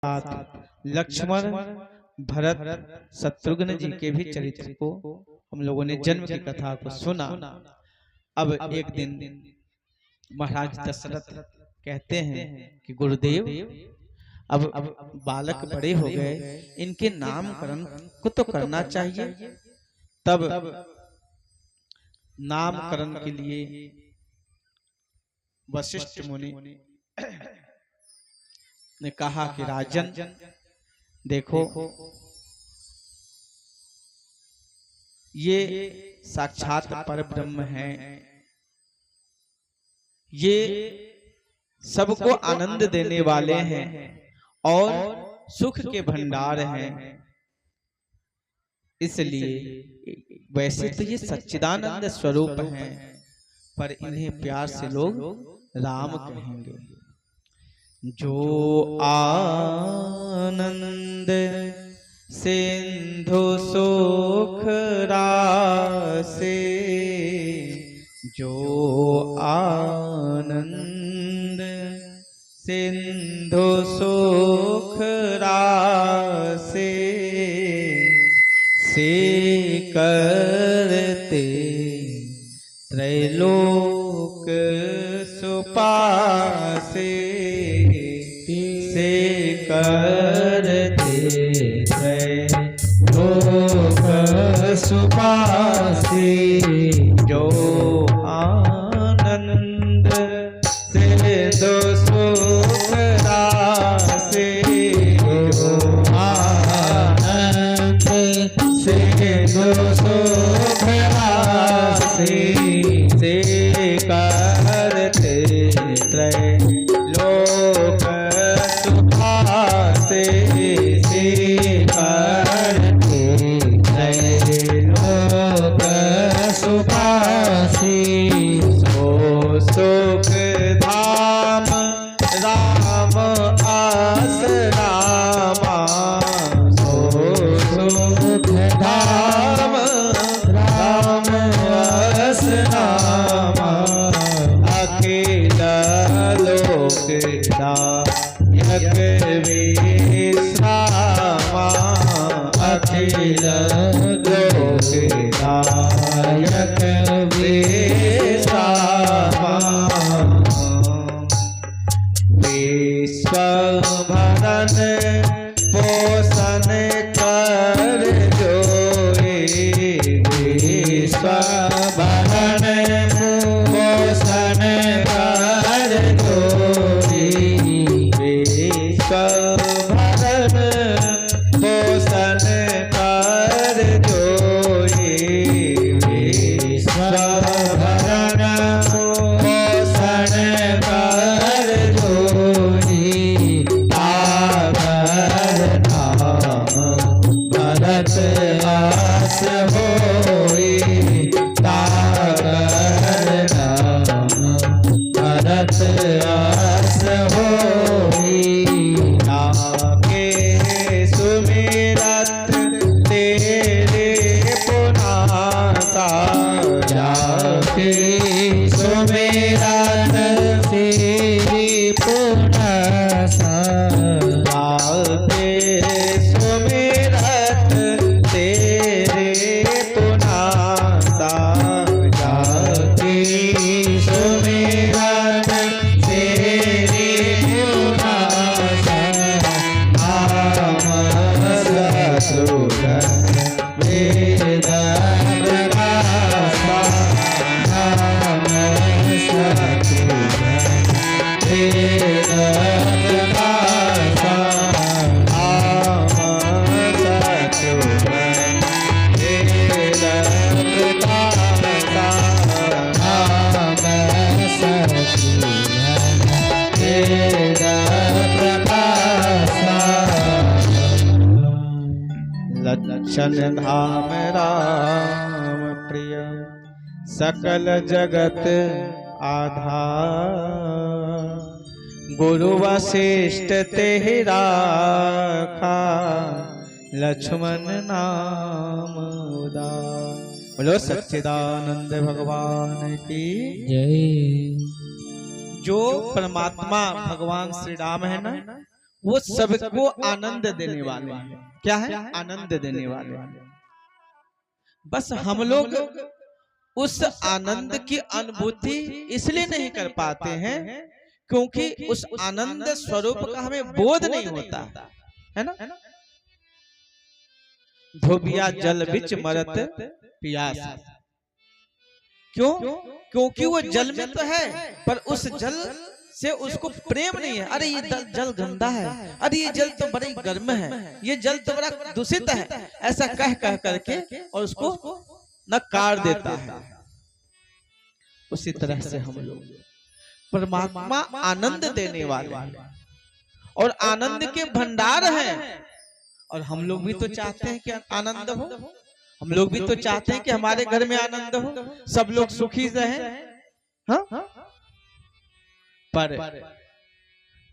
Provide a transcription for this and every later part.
साथ लक्ष्मण भरत शत्रुघ्न जी के भी चरित्र को हम लोगों ने जन्म की कथा को सुना। अब एक दिन महाराज दशरथ कहते हैं कि गुरुदेव अब बालक बड़े हो गए, इनके नामकरण को तो करना चाहिए। तब नामकरण के लिए वशिष्ठ मुनि ने कहा कि राजन देखो, ये साक्षात परब्रह्म हैं, ये सबको आनंद देने वाले हैं और सुख के भंडार हैं। इसलिए वैसे तो ये सच्चिदानंद स्वरूप हैं, पर इन्हें प्यार से लोग राम कहेंगे। जो आनंद सिंधु सुख रासे, जो आनंद सिंधु सुख रासे, से करते त्रैलोक सुपासे, से करते त्रैलोक सुपासे। जो आनंद सिंधु सुख रासे, जो आनंद सिंधु सुख रासे, से करते त्रैलोक सुपासे, से करते त्रैलोक सुपासे। सो सुख धाम राम आसरामा, सो सुख धाम राम आसरामा। अखिल लोक दायक विश्रामा, अखिल लोक दायक विश्रामा। विश्वभरन पोषण कर जोए, विश्वभरन पोषण कर जोए, विश्वभरन पोषण कर जोए, विश्वभरन पोषण कर जोए। तावर नाम भरत आस होए, तावर नाम भरत आस होए। जाके सुमिरत तेरे पुनासा, जाके सुमिरत तेरे पुनासा, जाके सुमिरत तेरे पुनासा, जाके सुमिरत तेरे पुनासा। नाम शत्रुघ्न वेद प्रकाशा, नाम शत्रुघ्न वेद प्रकाशा, नाम शत्रुघ्न वेद प्रकाशा, नाम शत्रुघ्न वेद प्रकाशा। लक्षण धाम राम प्रिय, सकल जगत आधार। गुरु वशिष्ठ तेहि राखा, लक्ष्मण नाम उदार। बोलो सच्चिदानंद भगवान की जय। जो परमात्मा भगवान श्री राम है ना, वो सबको आनंद देने वाले हैं। क्या है? आनंद देने वाले हैं। बस हम लोग उस आनंद की अनुभूति इसलिए नहीं कर पाते हैं क्योंकि उस आनंद स्वरूप का हमें बोध नहीं होता है ना। धोबिया जल बिच मरत प्यास। क्यों? क्योंकि वो जल में तो है पर उस जल से उसको प्रेम नहीं है। अरे ये जल गंदा है, अरे ये जल तो बड़ी गर्म है, ये जल तो बड़ा दूषित है, ऐसा कह कह करके और उसको नकार देता है। उसी तरह से हम लोग परमात्मा आनंद देने वाले हैं और आनंद के भंडार हैं। और हम लोग भी तो चाहते हैं कि आनंद हो, हम लोग भी तो चाहते हैं कि हमारे घर में आनंद हो, सब लोग सुखी रहे। हाँ? पर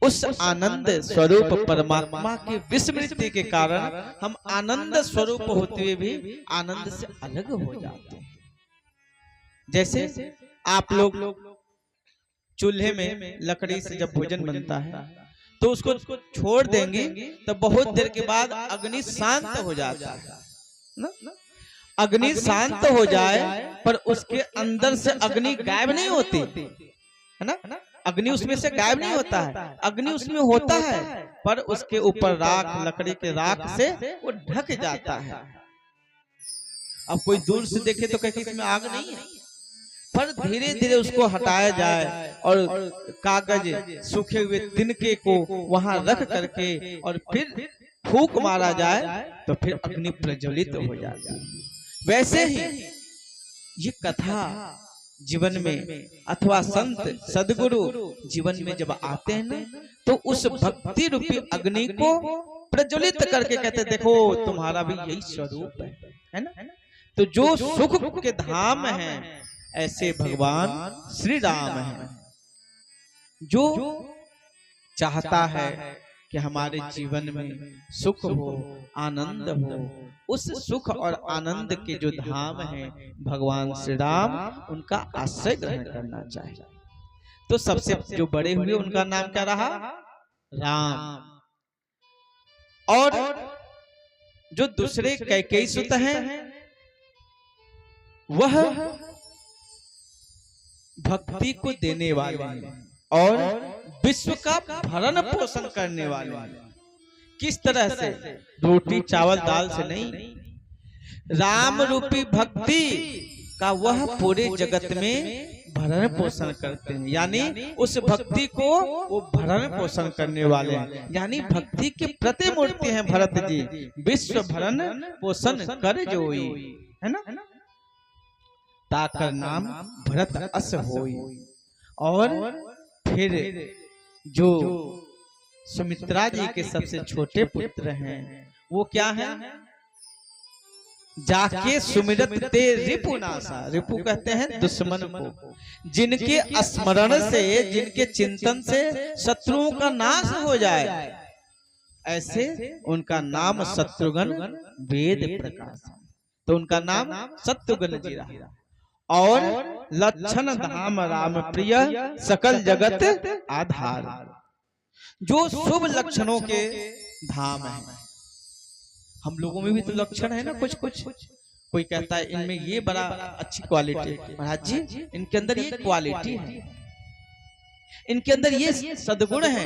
उस आनंद स्वरूप परमात्मा की विस्मृति के कारण हम आनंद स्वरूप होते हुए भी आनंद से अलग हो जाते हैं। जैसे आप लोग चूल्हे में लकड़ी से जब भोजन बनता है तो उसको छोड़ देंगे तो बहुत देर के बाद अग्नि शांत हो जाता है ना। अग्नि शांत हो जाए पर उसके अंदर से अग्नि गायब नहीं होती है ना। अग्नि उसमें से गायब नहीं होता है, अग्नि उसमें होता है पर उसके ऊपर राख, लकड़ी के राख से वो ढक जाता है। अब कोई दूर से देखे तो कहे इसमें आग नहीं है, पर धीरे धीरे उसको हटाया जाए और कागज सूखे हुए तिनके को वहां रख करके और फिर फूंक मारा जाए तो फिर अग्नि प्रज्वलित हो जाती है। वैसे ही ये कथा जीवन में अथवा संत सदगुरु जीवन में जब आते हैं ना तो उस भक्ति रूपी अग्नि को प्रज्वलित करके कहते देखो तुम्हारा भी यही स्वरूप है ना। तो जो सुख के धाम है ऐसे भगवान श्री राम हैं, जो चाहता है कि हमारे जीवन में सुख हो, आनंद हो। उस सुख और आनंद के जो धाम है भगवान श्री राम, उनका आश्रय ग्रहण करना चाहिए। तो सबसे जो बड़े हुए उनका नाम क्या रहा? राम। और जो दूसरे कैकेयी सुत हैं वह भक्ति को देने वाले हैं और विश्व का भरण पोषण करने वाले हैं। किस तरह से? रोटी चावल दाल से नहीं, राम रूपी भक्ति का वह पूरे जगत में भरण पोषण करते हैं। यानी उस भक्ति को वो भरण पोषण करने वाले हैं। यानी भक्ति के प्रतिमूर्ति हैं भरत जी, विश्व भरण पोषण कर जोई, है ना। ताकर नाम भरत अस होई। और फिर जो सुमित्रा जी के सबसे छोटे पुत्र हैं वो क्या है? जाके सुमिरत ते रिपु नासा। रिपु कहते हैं दुश्मन को, जिनके स्मरण से, जिनके चिंतन से शत्रुओं का नाश हो जाए, ऐसे उनका नाम शत्रुघ्न वेद प्रकाश। तो उनका नाम शत्रुघ्न जी रहा। और लक्षण धाम राम प्रिय सकल जगत आधार, जो शुभ लक्षणों के धाम है। हम लोगों में भी तो लक्षण है ना कुछ कुछ। कोई कहता है इनमें ये बड़ा अच्छी क्वालिटी है। महाराज जी इनके अंदर ये क्वालिटी है, इनके अंदर ये सद्गुण है,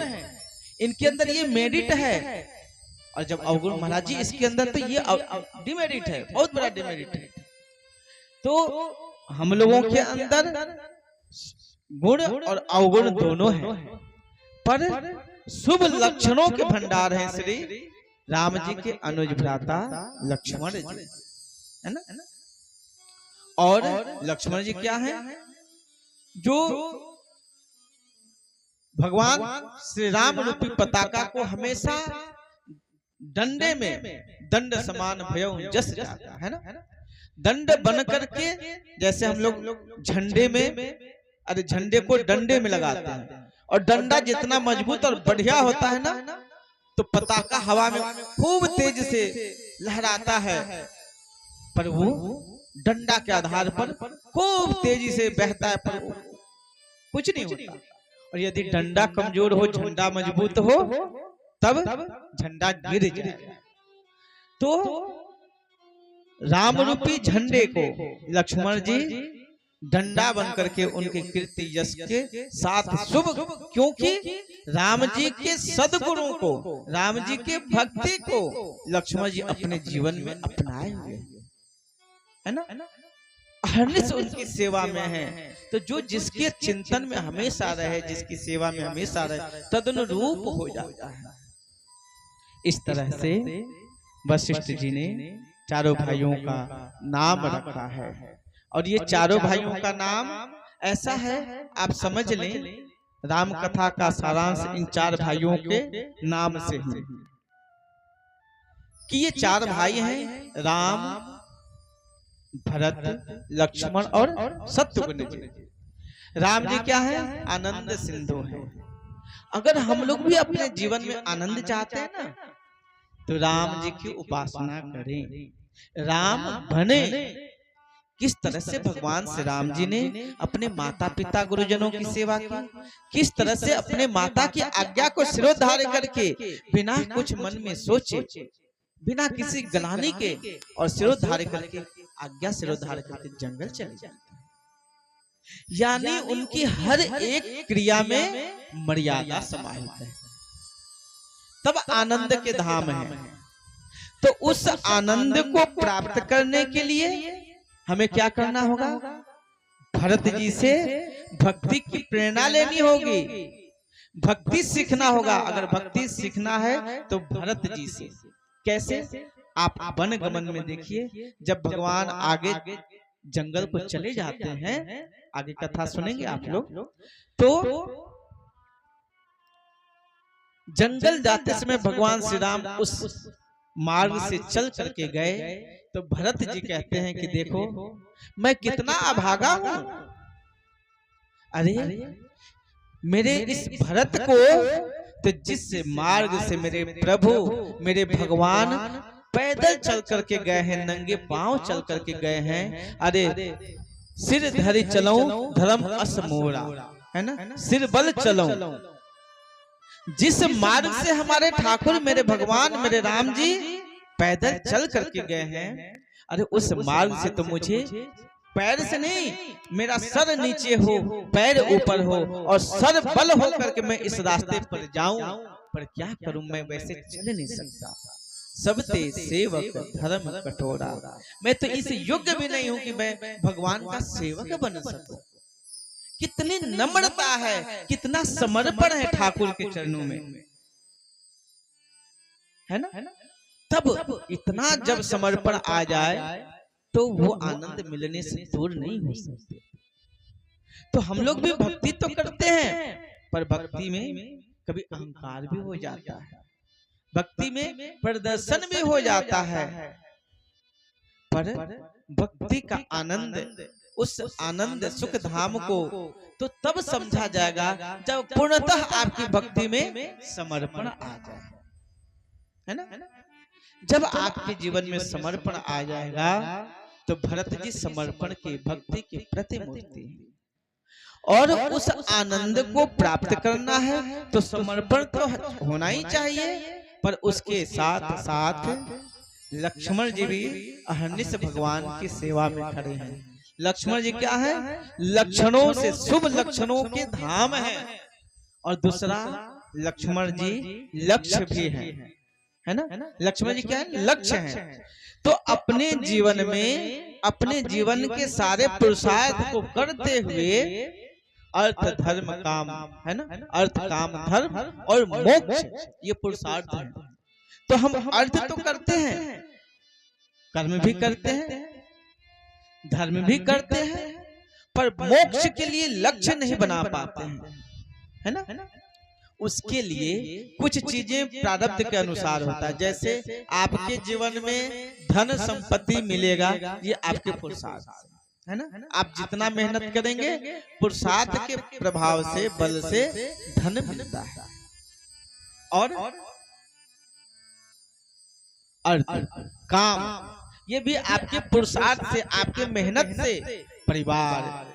इनके अंदर ये मेरिट है। और जब अवगुण, महाराज जी इसके अंदर तो ये डिमेरिट है, बहुत बड़ा डिमेरिट है। तो हम लोगों के अंदर गुण और अवगुण दोनों हैं, पर शुभ लक्षणों के भंडार हैं श्री राम जी के अनुज भ्राता लक्ष्मण जी, है ना। और लक्ष्मण जी क्या है? जो भगवान श्री राम रूपी पताका को हमेशा डंडे में दंड समान भय जस जाता है ना। दंड बन करके, जैसे हम लोग झंडे में, अरे झंडे को डंडे में लगाते हैं और डंडा जितना मजबूत और बढ़िया होता है ना तो पताका हवा में खूब तेज से लहराता है, पर वो डंडा के आधार पर खूब तेजी से बहता है पर कुछ नहीं होता। और यदि डंडा कमजोर हो, झंडा मजबूत हो तब झंडा गिर जाएगा। तो राम रूपी झंडे को लक्ष्मण जी डंडा बन करके उनके कीर्ति यश के साथ शुभ, क्योंकि राम जी के सद्गुणों को, राम जी के भक्ति को लक्ष्मण जी अपने जीवन में अपनाए हुए है ना, हरनिश उनकी सेवा में है। तो जो जिसके चिंतन में हमेशा रहे, जिसकी सेवा में हमेशा रहे, तदनुरूप हो जाता है। इस तरह से वशिष्ठ जी ने चारों भाइयों का नाम रखा है। और ये चारों भाइयों का नाम ऐसा है, आप समझ लें, राम कथा का सारांश इन चार भाइयों के नाम से है कि ये चार भाई हैं, राम, भरत, लक्ष्मण और शत्रुघ्न जी। राम जी क्या है? आनंद सिंधु है। अगर हम लोग भी अपने जीवन में आनंद चाहते हैं ना, तो राम जी की उपासना करें, राम बने। किस तरह से भगवान श्री राम जी ने अपने माता पिता गुरुजनों की सेवा की, किस तरह से अपने माता की आज्ञा को सिरोधार्य करके बिना कुछ मन में सोचे, बिना किसी गलानी के और सिरोधार्य करके आज्ञा सिरोधार्य करके जंगल चले जाते हैं। यानी उनकी हर एक क्रिया में मर्यादा समाहित है, तब आनंद के धाम है। तो उस आनंद को प्राप्त करने के लिए हमें क्या करना होगा? भरत जी से भक्ति की प्रेरणा लेनी होगी, भक्ति सीखना होगा। अगर भक्ति सीखना है तो भरत जी से। कैसे? आप वन गमन में देखिए, जब भगवान आगे जंगल को चले जाते हैं, आगे कथा सुनेंगे आप लोग, तो जंगल जाते समय भगवान श्री राम उस मार्ग से चल करके गए, तो भरत जी कहते हैं कि देखो मैं कितना अभागा हूं। अरे मेरे इस भरत को तो जिस मार्ग से मेरे प्रभु, मेरे भगवान पैदल चल करके गए हैं, नंगे पांव चल करके गए हैं, अरे सिर धरि चलो धर्म अस मोरा, है ना, सिर बल चलो। जिस मार्ग से हमारे ठाकुर, मेरे भगवान, मेरे राम जी पैदल चल करके गए हैं, अरे उस मार्ग से तो मुझे पैर से नहीं, मेरा सर नीचे हो, पैर ऊपर हो और सर बल हो करके मैं इस रास्ते पर जाऊं, पर क्या करूं, मैं वैसे चल नहीं सकता। सबते सेवक धर्म कठोरा, मैं तो इस योग्य भी नहीं हूं कि मैं भगवान का सेवक बन सकूं। कितनी नम्रता है, कितना समर्पण है ठाकुर के चरणों में, है ना। तब इतना जब समर्पण आ जाए तो वो आनंद मिलने से दूर नहीं हो सकते। तो हम लोग भी भक्ति तो करते हैं, पर भक्ति में कभी अहंकार भी हो जाता है, भक्ति में प्रदर्शन भी हो जाता है। पर भक्ति का आनंद, उस आनंद सुख धाम को तो तब समझा जाएगा जब पूर्णतः आपकी भक्ति में समर्पण आ जाए, है ना। जब आपके जीवन में समर्पण आ जाएगा तो भरत जी समर्पण की, भक्ति की प्रतिमूर्ति है। और उस आनंद को प्राप्त करना है तो समर्पण तो होना ही चाहिए, पर उसके साथ साथ लक्ष्मण जी भी अहर्निश भगवान की सेवा में खड़े हैं। लक्ष्मण जी क्या है? लक्षणों से शुभ लक्षणों के धाम है। और दूसरा, लक्ष्मण जी लक्ष्य भी है ना। लक्ष्मण जी क्या है? लक्ष्य है। तो अपने जीवन में, अपने जीवन के सारे पुरुषार्थ को करते हुए अर्थ धर्म काम, है ना, अर्थ काम धर्म और मोक्ष, ये पुरुषार्थ है। तो हम अर्थ तो करते हैं, कर्म भी करते हैं, धर्म भी करते हैं, पर मोक्ष के लिए लक्ष्य नहीं बना पाते हैं, है ना। उसके लिए कुछ चीजें प्रारब्ध के अनुसार होता है। जैसे आपके जीवन में धन संपत्ति मिलेगा, ये आपके पुरुषार्थ है ना। आप जितना मेहनत करेंगे, पुरुषार्थ के प्रभाव से, बल से धन मिलता है। और अर्थ काम, ये भी आपके पुरुषार्थ से, आपके मेहनत से परिवार,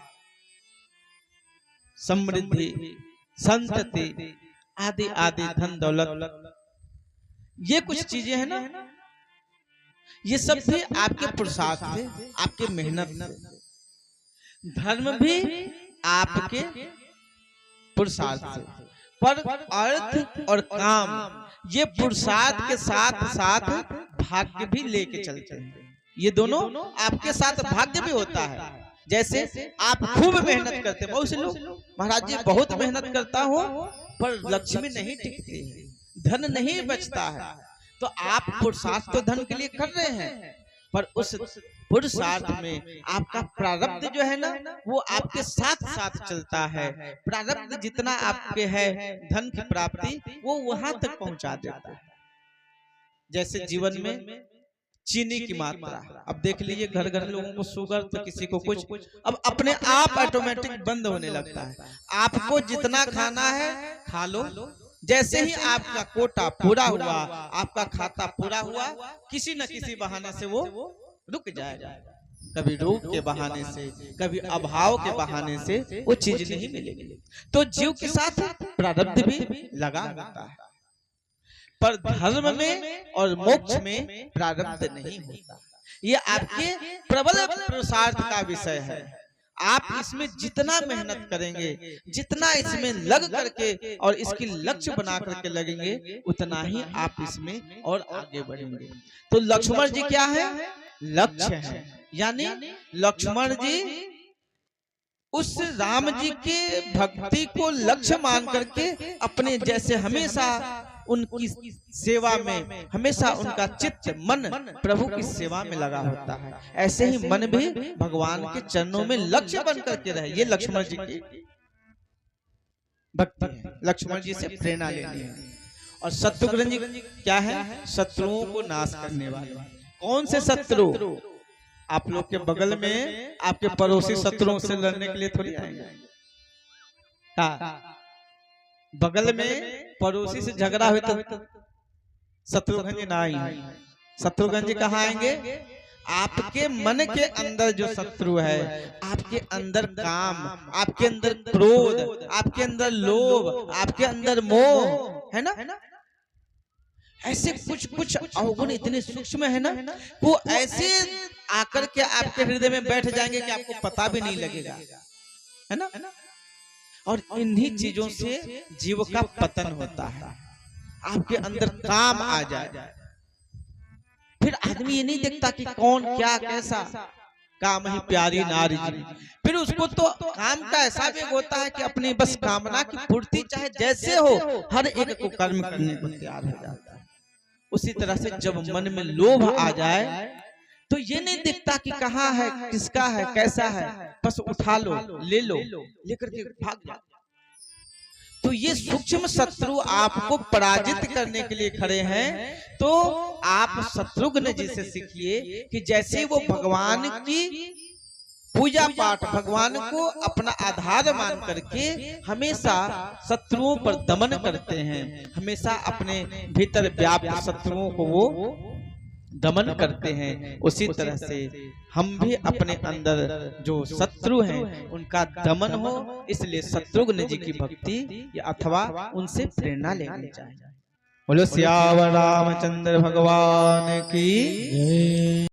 समृद्धि, संतति आदि आदि धन दौलत ये कुछ चीजें हैं ना, ये सब भी आपके पुरुषार्थ से, आपके मेहनत से। धर्म भी आपके पुरुषार्थ से, पर अर्थ और काम ये पुरुषार्थ के साथ साथ भाग्य भी लेके चलते हैं। ये दोनों आपके साथ भाग्य भी होता है। जैसे आप खूब मेहनत करते हैं, बहुत से लोग महाराज जी बहुत मेहनत करता हो पर लक्ष्मी नहीं टिकती है, धन नहीं बचता है। तो आप पुरुषार्थ तो धन के लिए कर रहे हैं, पर उस पुरुषार्थ में आपका प्रारब्ध जो है ना वो आपके साथ साथ चलता है। प्रारब्ध जितना आपके है धन की प्राप्ति वो वहां तक पहुंचा देता है। जैसे जीवन में चीनी की मात्रा, अब देख लीजिए घर घर लोगों को शुगर तो किसी को कुछ, अब अपने आप ऑटोमेटिक बंद होने लगता है। आपको जितना खाना है खा लो, जैसे ही आपका कोटा पूरा हुआ, आपका खाता पूरा हुआ, किसी न किसी बहाने से वो रुक जाएगा। कभी रोग के बहाने से, कभी अभाव के बहाने से वो चीज नहीं मिलेगी। तो जीव के साथ प्रारब्ध भी लगा होता है, पर धर्म में और मोक्ष में प्रारब्ध नहीं होता। ये आपके प्रबल पुरुषार्थ का विषय है। आप इसमें जितना मेहनत करेंगे, जितना इसमें लग करके और इसकी लक्ष्य बना करके लगेंगे, उतना ही आप इसमें और आगे बढ़ेंगे। तो लक्ष्मण जी क्या है? लक्ष्य है। यानी लक्ष्मण जी उस राम जी के भक्ति को लक्ष्य मान करके अपने जैसे हमेशा उनकी सेवा में, हमेशा उनका चित्त मन प्रभु की सेवा में लगा होता है, ऐसे ही मन भी भगवान के चरणों में लक्ष्य बन करके रहे। ये लक्ष्मण जी की भक्ति है, लक्ष्मण जी से प्रेरणा लेनी है। और शत्रुघ्न जी क्या है? शत्रुओं को नाश करने वाले। कौन से शत्रु? आप लोग के बगल में आपके पड़ोसी शत्रुओं से लड़ने के लिए थोड़ी आएंगे। बगल में पड़ोसी से झगड़ा हुई तो शत्रुघ्न जी ना आएंगे। शत्रुघ्न जी कहाँ आएंगे? आपके मन के अंदर जो शत्रु है, आपके अंदर काम, आपके अंदर क्रोध, आपके अंदर लोभ, आपके अंदर मोह है ना, ऐसे कुछ कुछ अवगुण इतने सूक्ष्म है ना, वो ऐसे आकर के आपके हृदय में बैठ जाएंगे कि आपको पता भी नहीं लगेगा, है ना। और इन्हीं चीजों से जीव का पतन होता है। आपके अंदर काम आ जाए, फिर आदमी ये नहीं देखता कि कौन क्या कैसा, काम ही प्यारी नारी जी। फिर उसको तो काम का ऐसा वेग होता है कि अपनी बस कामना की पूर्ति चाहे जैसे हो, हर एक को कर्म करने को तैयार हो जाता है। उसी तरह से जब मन में लोभ आ जाए तो ये नहीं दिखता कि कहाँ है, किसका है, कैसा है, बस उठा लो, ले लो, लेकर के भाग जाओ। तो ये सूक्ष्म शत्रु आपको पराजित करने के लिए खड़े हैं। तो आप शत्रुघ्न जी से सीखिए कि जैसे वो भगवान की पूजा पाठ, भगवान को अपना आधार मान करके हमेशा शत्रुओं पर दमन करते हैं, हमेशा अपने भीतर व्याप्त शत्रुओं को वो दमन करते हैं, उसी तरह से हम भी अपने अंदर जो शत्रु हैं उनका दमन हो। इसलिए शत्रुघ्न जी की भक्ति अथवा उनसे प्रेरणा लेनी चाहिए। बोलो सियावर रामचंद्र भगवान की।